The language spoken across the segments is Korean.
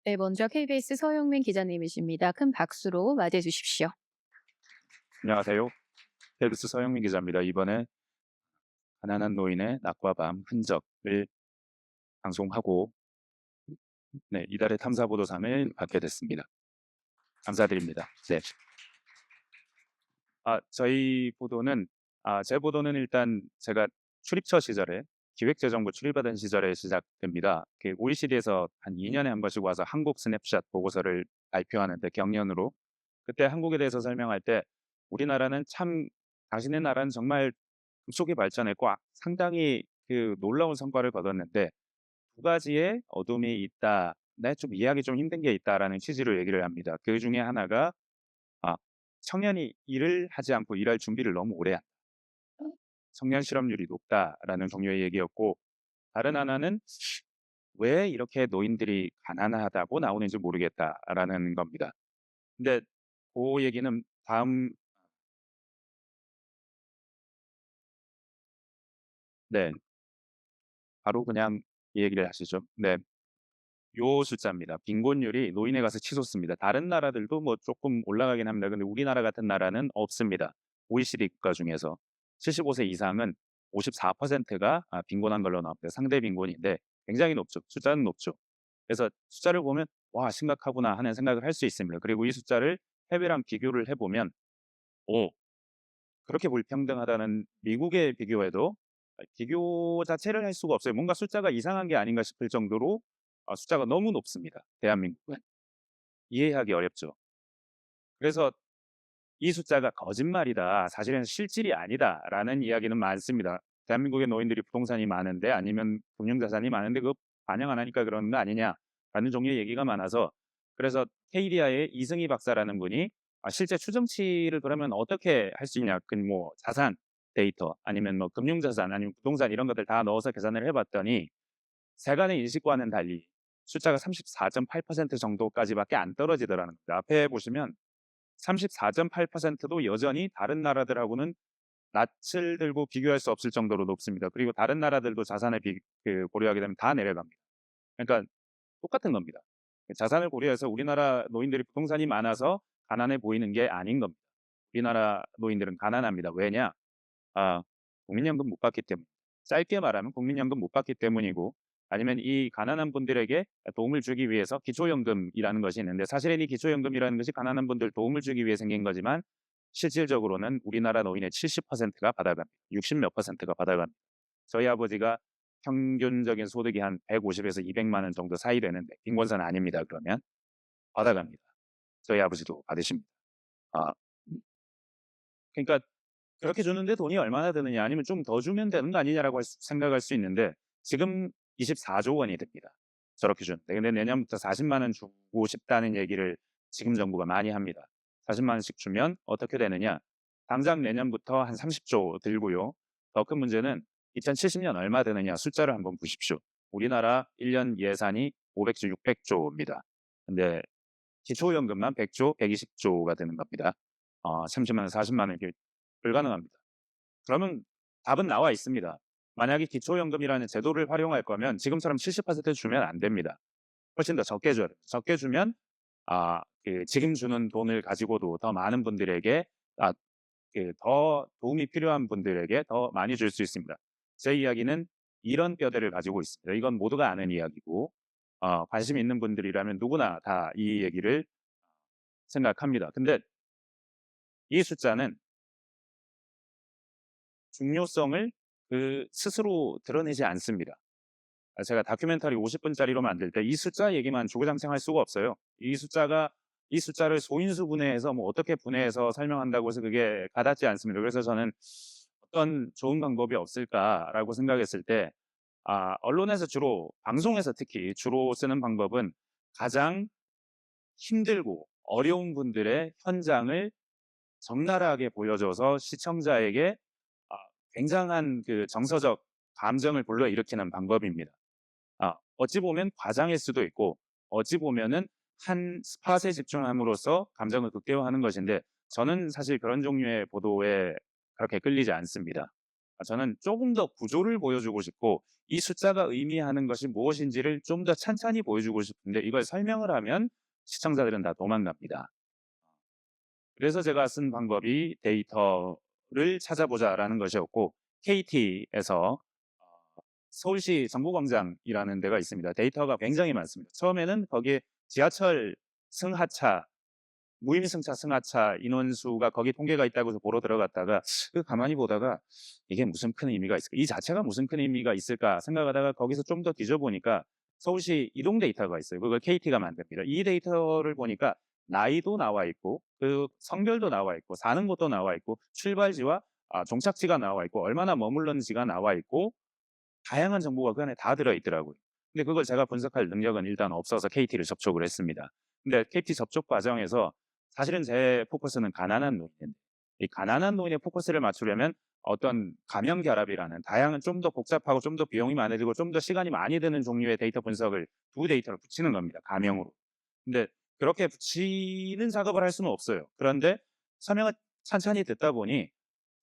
네, 먼저 KBS 서영민 기자님이십니다. 큰 박수로 맞이해 주십시오. 안녕하세요. KBS 서영민 기자입니다. 이번에 가난한 노인의 낮과 밤 흔적을 방송하고 네, 이달의 탐사보도상을 받게 됐습니다. 감사드립니다. 네. 저희 보도는 제 보도는 일단 제가 출입처 시절에 기획재정부 출입하던 시절에 시작됩니다. OECD에서 한 2년에 한 번씩 와서 한국 스냅샷 보고서를 발표하는데 경연으로 그때 한국에 대해서 설명할 때 우리나라는 참 당신의 나라는 정말 급속히 발전했고 상당히 놀라운 성과를 거뒀는데 두 가지의 어둠이 있다. 네, 좀 이해하기 좀 힘든 게 있다라는 취지로 얘기를 합니다. 그 중에 하나가 아, 청년이 일을 하지 않고 일할 준비를 너무 오래 한다. 청년 실업률이 높다라는 종류의 얘기였고 다른 하나는 왜 이렇게 노인들이 가난하다고 나오는지 모르겠다라는 겁니다. 근데 그 얘기는 다음 네, 바로 그냥 이 얘기를 하시죠. 네. 요 숫자입니다. 빈곤율이 노인에 가서 치솟습니다. 다른 나라들도 뭐 조금 올라가긴 합니다. 근데 우리나라 같은 나라는 없습니다. OECD 국가 중에서 75세 이상은 54%가 빈곤한 걸로 나옵니다. 상대 빈곤인데 굉장히 높죠. 숫자는 높죠. 그래서 숫자를 보면 와 심각하구나 하는 생각을 할 수 있습니다. 그리고 이 숫자를 해외랑 비교를 해보면 오 그렇게 불평등하다는 미국에 비교해도 비교 자체를 할 수가 없어요. 뭔가 숫자가 이상한 게 아닌가 싶을 정도로 숫자가 너무 높습니다. 대한민국은. 이해하기 어렵죠. 그래서 이 숫자가 거짓말이다. 사실은 실질이 아니다라는 이야기는 많습니다. 대한민국의 노인들이 부동산이 많은데 아니면 금융자산이 많은데 그거 반영 안 하니까 그런 거 아니냐라는 종류의 얘기가 많아서 그래서 KDI의 이승희 박사라는 분이 실제 추정치를 그러면 어떻게 할 수 있냐. 그 뭐 자산 데이터 아니면 뭐 금융자산 아니면 부동산 이런 것들 다 넣어서 계산을 해봤더니 세간의 인식과는 달리 숫자가 34.8% 정도까지밖에 안 떨어지더라는 겁니다. 앞에 보시면 34.8%도 여전히 다른 나라들하고는 낯을 들고 비교할 수 없을 정도로 높습니다. 그리고 다른 나라들도 자산을 고려하게 되면 다 내려갑니다. 그러니까 똑같은 겁니다. 자산을 고려해서 우리나라 노인들이 부동산이 많아서 가난해 보이는 게 아닌 겁니다. 우리나라 노인들은 가난합니다. 왜냐? 아, 국민연금 못 받기 때문. 짧게 말하면 국민연금 못 받기 때문이고 아니면 이 가난한 분들에게 도움을 주기 위해서 기초연금이라는 것이 있는데 사실은 이 기초연금이라는 것이 가난한 분들 도움을 주기 위해 생긴 거지만 실질적으로는 우리나라 노인의 70%가 받아갑니다. 60 몇 퍼센트가 받아갑니다. 저희 아버지가 평균적인 소득이 한 150에서 200만 원 정도 사이 되는데 빈곤선 아닙니다. 그러면 받아갑니다. 저희 아버지도 받으십니다. 아, 그러니까 그렇게 주는데 돈이 얼마나 드느냐 아니면 좀 더 주면 되는 거 아니냐라고 생각할 수 있는데 지금 24조 원이 됩니다. 저렇게 주는데. 근데 내년부터 40만 원 주고 싶다는 얘기를 지금 정부가 많이 합니다. 40만 원씩 주면 어떻게 되느냐. 당장 내년부터 한 30조 들고요. 더 큰 문제는 2070년 얼마 되느냐 숫자를 한번 보십시오. 우리나라 1년 예산이 500조, 600조입니다. 근데 기초연금만 100조, 120조가 되는 겁니다. 30만 원, 40만 원 이렇게 불가능합니다. 그러면 답은 나와 있습니다. 만약에 기초연금이라는 제도를 활용할 거면 지금처럼 70% 주면 안 됩니다. 훨씬 더 적게 줘야 돼요. 적게 주면 지금 주는 돈을 가지고도 더 많은 분들에게 더 도움이 필요한 분들에게 더 많이 줄 수 있습니다. 제 이야기는 이런 뼈대를 가지고 있습니다. 이건 모두가 아는 이야기고 관심 있는 분들이라면 누구나 다 이 얘기를 생각합니다. 근데 이 숫자는 중요성을 스스로 드러내지 않습니다. 제가 다큐멘터리 50분짜리로 만들 때 이 숫자 얘기만 주구장창 할 수가 없어요. 이 숫자를 소인수 분해해서 뭐 어떻게 분해해서 설명한다고 해서 그게 가닿지 않습니다. 그래서 저는 어떤 좋은 방법이 없을까라고 생각했을 때 언론에서 주로 방송에서 특히 주로 쓰는 방법은 가장 힘들고 어려운 분들의 현장을 적나라하게 보여줘서 시청자에게 아 굉장한 정서적 감정을 불러일으키는 방법입니다. 어찌 보면 과장일 수도 있고 어찌 보면은 한 스팟에 집중함으로써 감정을 극대화하는 것인데 저는 사실 그런 종류의 보도에 그렇게 끌리지 않습니다. 저는 조금 더 구조를 보여주고 싶고 이 숫자가 의미하는 것이 무엇인지를 좀 더 찬찬히 보여주고 싶은데 이걸 설명을 하면 시청자들은 다 도망갑니다. 그래서 제가 쓴 방법이 데이터를 찾아보자라는 것이었고 KT에서 서울시 정보광장이라는 데가 있습니다. 데이터가 굉장히 많습니다. 처음에는 거기에 지하철 승하차, 무임승차 승하차 인원수가 거기 통계가 있다고 해서 보러 들어갔다가 가만히 보다가 이게 무슨 큰 의미가 있을까? 이 자체가 무슨 큰 의미가 있을까 생각하다가 거기서 좀 더 뒤져보니까 서울시 이동 데이터가 있어요. 그걸 KT가 만듭니다. 이 데이터를 보니까 나이도 나와 있고 그 성별도 나와 있고 사는 곳도 나와 있고 출발지와 종착지가 나와 있고 얼마나 머물렀는지가 나와 있고 다양한 정보가 그 안에 다 들어있더라고요. 근데 그걸 제가 분석할 능력은 일단 없어서 KT를 접촉을 했습니다. 근데 KT 접촉 과정에서 사실은 제 포커스는 가난한 노인인데 이 가난한 노인의 포커스를 맞추려면 어떤 가명 결합이라는 다양한 좀 더 복잡하고 좀 더 비용이 많이 들고 좀 더 시간이 많이 드는 종류의 데이터 분석을 두 데이터를 붙이는 겁니다. 가명으로. 근데 그렇게 붙이는 작업을 할 수는 없어요. 그런데 설명을 천천히 듣다 보니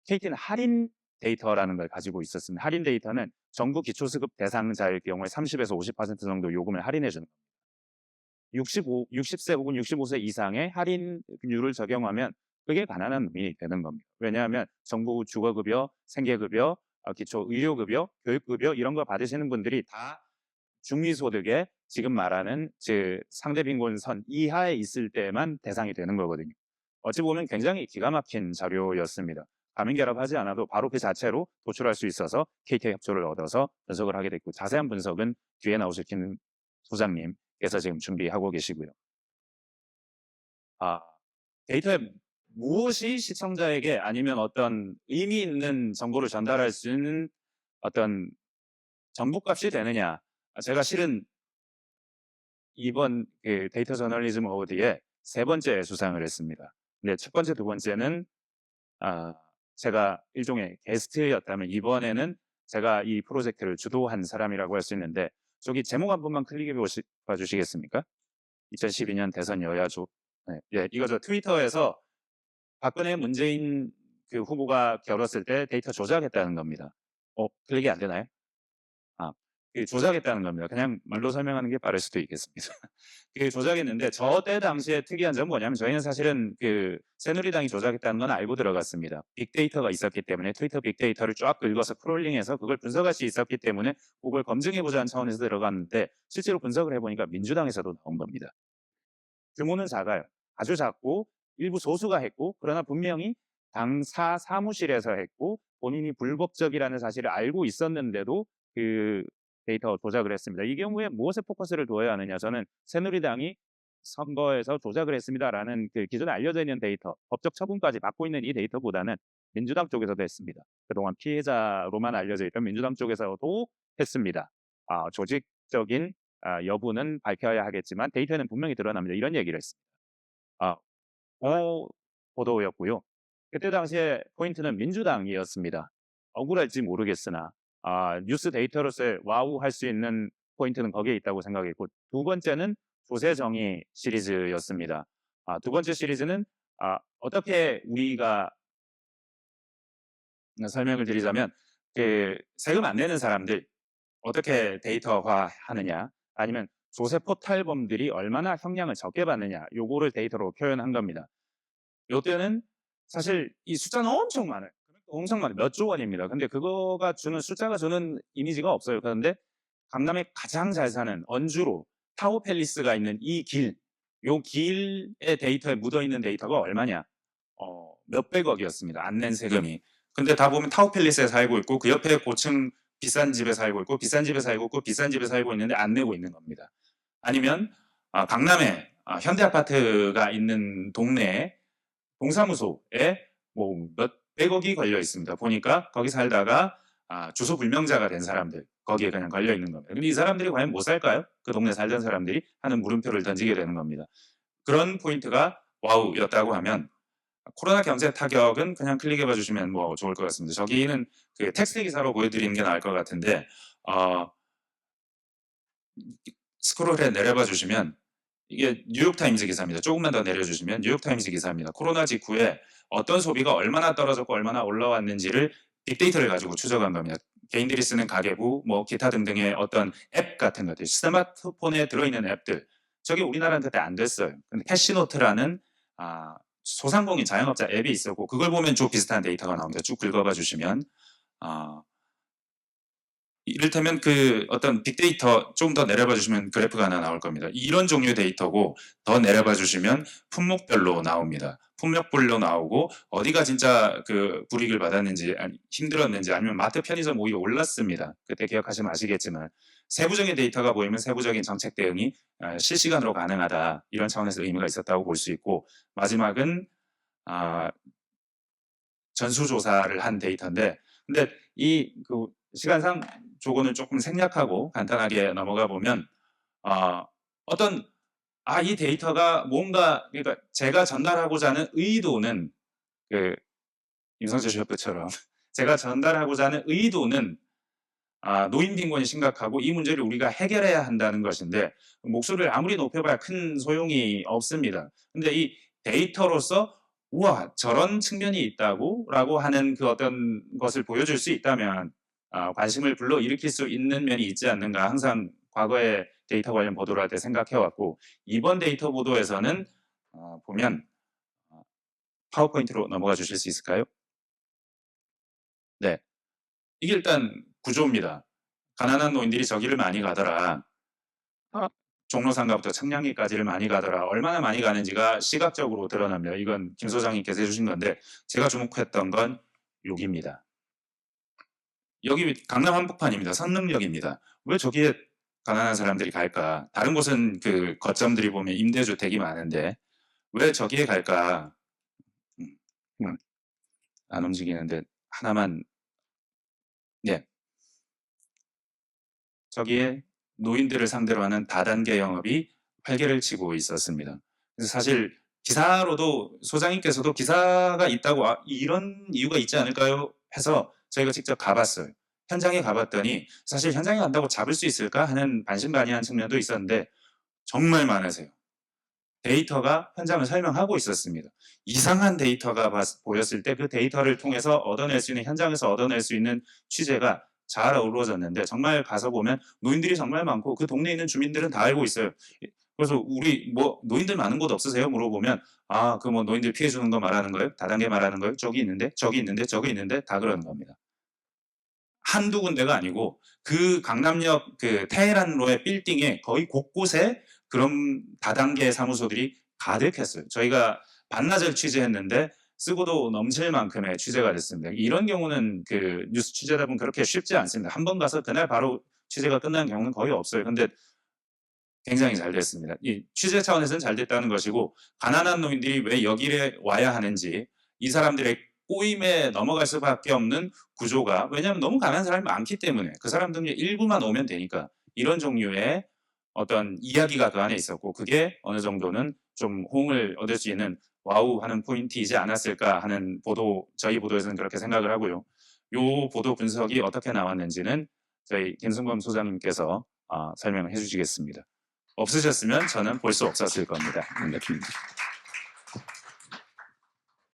KT는 할인 데이터라는 걸 가지고 있었습니다. 할인 데이터는 정부 기초수급 대상자일 경우에 30에서 50% 정도 요금을 할인해 주는 겁니다. 60세 혹은 65세 이상의 할인율을 적용하면 그게 가난한 놈이 되는 겁니다. 왜냐하면 정부 주거급여, 생계급여, 기초의료급여, 교육급여 이런 거 받으시는 분들이 다 중위소득에 지금 말하는 상대빈곤선 이하에 있을 때만 대상이 되는 거거든요. 어찌 보면 굉장히 기가 막힌 자료였습니다. 가민 결합하지 않아도 바로 그 자체로 도출할 수 있어서 KT의 협조를 얻어서 분석을 하게 됐고 자세한 분석은 뒤에 나오실 김 소장님께서 지금 준비하고 계시고요. 데이터에 무엇이 시청자에게 아니면 어떤 의미 있는 정보를 전달할 수 있는 어떤 정보값이 되느냐. 제가 실은 이번 데이터 저널리즘 어워드에 세 번째 수상을 했습니다. 근데 첫 번째, 두 번째는 제가 일종의 게스트였다면 이번에는 제가 이 프로젝트를 주도한 사람이라고 할 수 있는데 저기 제목 한 번만 클릭해 봐주시겠습니까? 2012년 대선 여야조. 네, 예, 이거죠. 트위터에서 박근혜 문재인 그 후보가 겨뤘을 때 데이터 조작했다는 겁니다. 클릭이 안 되나요? 조작했다는 겁니다. 그냥 말로 설명하는 게 빠를 수도 있겠습니다. 조작했는데 저 때 당시에 특이한 점은 뭐냐면 저희는 사실은 새누리당이 조작했다는 건 알고 들어갔습니다. 빅데이터가 있었기 때문에 트위터 빅데이터를 쫙 긁어서 크롤링해서 그걸 분석할 수 있었기 때문에 그걸 검증해보자는 차원에서 들어갔는데 실제로 분석을 해보니까 민주당에서도 나온 겁니다. 규모는 작아요. 아주 작고 일부 소수가 했고 그러나 분명히 당사 사무실에서 했고 본인이 불법적이라는 사실을 알고 있었는데도 데이터 조작을 했습니다. 이 경우에 무엇에 포커스를 둬야 하느냐. 저는 새누리당이 선거에서 조작을 했습니다라는 기존에 알려져 있는 데이터, 법적 처분까지 받고 있는 이 데이터보다는 민주당 쪽에서도 했습니다. 그동안 피해자로만 알려져 있던 민주당 쪽에서도 했습니다. 조직적인 여부는 밝혀야 하겠지만 데이터에는 분명히 드러납니다. 이런 얘기를 했습니다. 보도였고요. 그때 당시에 포인트는 민주당이었습니다. 억울할지 모르겠으나 뉴스 데이터로서의 와우 할 수 있는 포인트는 거기에 있다고 생각했고 두 번째는 조세정의 시리즈였습니다. 두 번째 시리즈는 어떻게 우리가 설명을 드리자면 세금 안 내는 사람들 어떻게 데이터화하느냐 아니면 조세 포탈범들이 얼마나 형량을 적게 받느냐 요거를 데이터로 표현한 겁니다. 요때는 사실 이 숫자는 엄청 많아요. 엄청 많아요. 몇 조 원입니다. 근데 그거가 숫자가 주는 이미지가 없어요. 그런데 강남에 가장 잘 사는 언주로 타워팰리스가 있는 이 요 길의 데이터에 묻어있는 데이터가 얼마냐? 몇백억이었습니다. 안 낸 세금이. 근데 다 보면 타워팰리스에 살고 있고 그 옆에 고층 비싼 집에 살고 있고 비싼 집에 살고 있고 비싼 집에 살고 있는데 안 내고 있는 겁니다. 아니면 강남에 현대아파트가 있는 동네에 동사무소에 뭐 몇백억이 걸려 있습니다. 보니까 거기 살다가 주소 불명자가 된 사람들 거기에 그냥 걸려 있는 겁니다. 근데 이 사람들이 과연 못 살까요? 그 동네 살던 사람들이 하는 물음표를 던지게 되는 겁니다. 그런 포인트가 와우였다고 하면 코로나 경제 타격은 그냥 클릭해봐 주시면 뭐 좋을 것 같습니다. 저기는 텍스트 기사로 보여드리는 게 나을 것 같은데 스크롤해 내려봐 주시면 이게 뉴욕타임즈 기사입니다. 조금만 더 내려주시면 뉴욕타임즈 기사입니다. 코로나 직후에 어떤 소비가 얼마나 떨어졌고 얼마나 올라왔는지를 빅데이터를 가지고 추적한 겁니다. 개인들이 쓰는 가계부, 뭐 기타 등등의 어떤 앱 같은 것들, 스마트폰에 들어있는 앱들, 저게 우리나라는 그때 안 됐어요. 근데 캐시노트라는 소상공인 자영업자 앱이 있었고, 그걸 보면 좀 비슷한 데이터가 나옵니다. 쭉 긁어봐 주시면 이를테면 그 어떤 빅데이터 좀 더 내려봐 주시면 그래프가 하나 나올 겁니다. 이런 종류 데이터고, 더 내려봐 주시면 품목별로 나옵니다. 품목별로 나오고, 어디가 진짜 그 불이익을 받았는지, 힘들었는지, 아니면 마트 편의점 오히려 올랐습니다. 그때 기억하시면 아시겠지만, 세부적인 데이터가 보이면 세부적인 정책 대응이 실시간으로 가능하다, 이런 차원에서 의미가 있었다고 볼 수 있고, 마지막은 전수조사를 한 데이터인데, 근데 그 시간상 조건을 조금 생략하고 간단하게 넘어가 보면 어떤 이 데이터가 뭔가, 그러니까 제가 전달하고자 하는 의도는 그 임성재 셰프처럼 제가 전달하고자 하는 의도는 노인 빈곤이 심각하고 이 문제를 우리가 해결해야 한다는 것인데, 목소리를 아무리 높여봐야 큰 소용이 없습니다. 근데 이 데이터로서 우와, 저런 측면이 있다고 라고 하는 그 어떤 것을 보여줄 수 있다면 관심을 불러일으킬 수 있는 면이 있지 않는가, 항상 과거의 데이터 관련 보도를 할 때 생각해왔고, 이번 데이터 보도에서는 보면 파워포인트로 넘어가 주실 수 있을까요? 네, 이게 일단 구조입니다. 가난한 노인들이 저기를 많이 가더라. 종로상가부터 청량리까지를 많이 가더라. 얼마나 많이 가는지가 시각적으로 드러납니다. 이건 김 소장님께서 해주신 건데, 제가 주목했던 건 여기입니다. 여기 강남 한복판입니다. 선릉역입니다. 왜 저기에 가난한 사람들이 갈까? 다른 곳은 그 거점들이 보면 임대주택이 많은데 왜 저기에 갈까? 안 움직이는데 하나만. 네, 저기에 노인들을 상대로 하는 다단계 영업이 활개를 치고 있었습니다. 그래서 사실 기사로도 소장님께서도 기사가 있다고 이런 이유가 있지 않을까요? 해서 저희가 직접 가봤어요. 현장에 가봤더니 사실 현장에 간다고 잡을 수 있을까 하는 반신반의한 측면도 있었는데 정말 많으세요. 데이터가 현장을 설명하고 있었습니다. 이상한 데이터가 보였을 때 그 데이터를 통해서 얻어낼 수 있는, 현장에서 얻어낼 수 있는 취재가 잘 어우러졌는데, 정말 가서 보면 노인들이 정말 많고 그 동네에 있는 주민들은 다 알고 있어요. 그래서 우리 뭐 노인들 많은 곳 없으세요? 물어보면 그 뭐 노인들 피해 주는 거 말하는 거예요? 다단계 말하는 거예요? 저기 있는데 저기 있는데 저기 있는데 다 그러는 겁니다. 한두 군데가 아니고 그 강남역 그 테헤란로의 빌딩에 거의 곳곳에 그런 다단계 사무소들이 가득했어요. 저희가 반나절 취재했는데 쓰고도 넘칠 만큼의 취재가 됐습니다. 이런 경우는 그 뉴스 취재다 보면 그렇게 쉽지 않습니다. 한 번 가서 그날 바로 취재가 끝나는 경우는 거의 없어요. 근데 굉장히 잘 됐습니다. 이 취재 차원에서는 잘 됐다는 것이고, 가난한 노인들이 왜 여기에 와야 하는지, 이 사람들의 꼬임에 넘어갈 수밖에 없는 구조가, 왜냐하면 너무 가난한 사람이 많기 때문에 그 사람들 중에 일부만 오면 되니까, 이런 종류의 어떤 이야기가 그 안에 있었고, 그게 어느 정도는 좀 호응을 얻을 수 있는 와우 하는 포인트이지 않았을까 하는 보도, 저희 보도에서는 그렇게 생각을 하고요. 이 보도 분석이 어떻게 나왔는지는 저희 김승범 소장님께서 설명을 해주시겠습니다. 없으셨으면 저는 볼 수 없었을 겁니다.